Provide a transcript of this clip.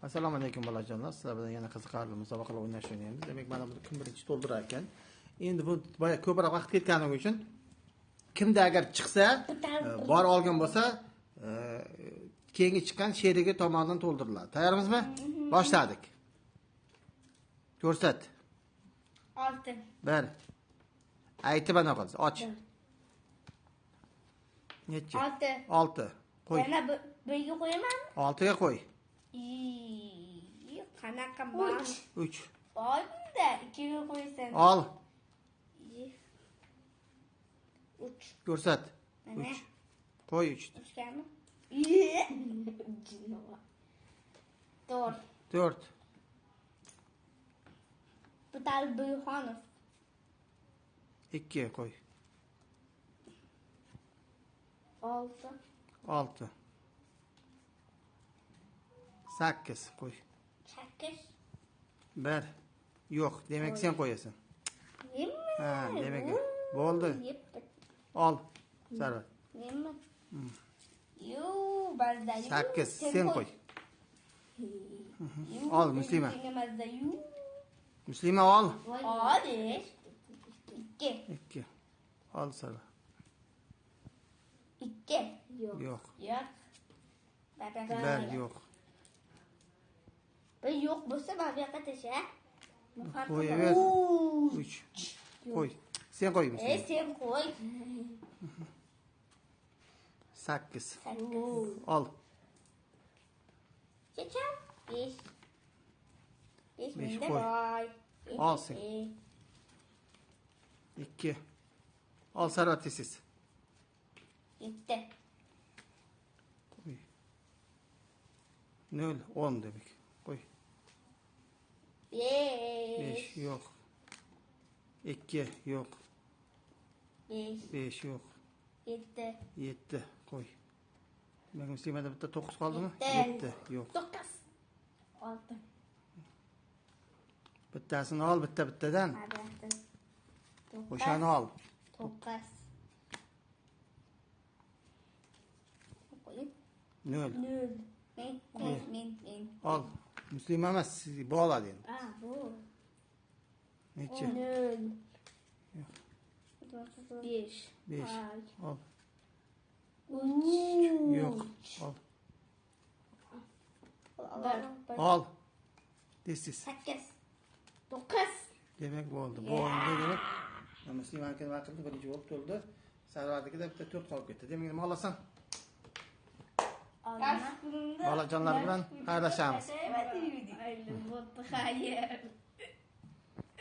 Assalomu alaykum bolajonlar. Sizlar bilan yana qiziqarli musobaqalar o'ynash o'ynaymiz. Demak, mana bu kim birinchi to'ldirar ekan. Endi bu boya ko'proq vaqt ketganligi uchun kimda agar chiqsa, bor olgan bo'lsa, keyingi chiqqan sherigi tomonidan to'ldiriladi. Tayyormizmi? Boshladik. Ko'rsat. 6. Bir. Aytib ana qolsa, och. Necha? 6. Qo'y. Yana birga qo'yaman. 6 ga qo'y. Qanaqa bor? 3. Borda 2 ga qo'ysan. Ol. 3. Ko'rsat. 3. Qo'y 3. 3 gami? 4. 4. Butal Buyxonov. 2 qo'y. 6. 6. 8 qo'y. 8. 1. Yo'q, demak sen qo'yasan. Nima? Ha, demak bo'ldi. Ol. Sarvat. Nima? Bazda. 8 sen qo'y. Ol, Muslima. Muslima ol. Ol. 2. 2. Ol Sarvat. 2. Yo'q. Yo'q. 1 yo'q. Bir yo'q bo'lsa, men bu yoqqa tasha. Qo'yaver. 3. Qo'y. Sen qo'y Muslima. Sen qo'y. 8. 8. Ol. Checham. 5. 5 Besh menda qo'y. boy. Ol sen. 2. Ol Sarvat tesiz. 7. Qo'y. 0 10 demek. Qo'y. 5 yo'q. 2 yo'q. 5 yo'q. 7. 7 qo'y. Demak, Muslimada bitta 9 qoldimi? 7 yo'q. 9. 6. Bittasini ol, bittadan. O'shani ol. 9. 0. 0. Men. Ol. Muslima emas, siz bu oladi endi. Bu. Necha? 0. 5. 5. Ol. 3. Yo'q. Ol. 1. Ol. Tesiz. 8. 9. Demek bo'ldi. Bo'ldi demak. Muslima aka vaqtida birinchi bo'lib to'ldi. Sarvatnikida bitta 4 qolib ketdi. Demak, nima olasan? Bolajonlar bilan xayrlashamiz. Xayr.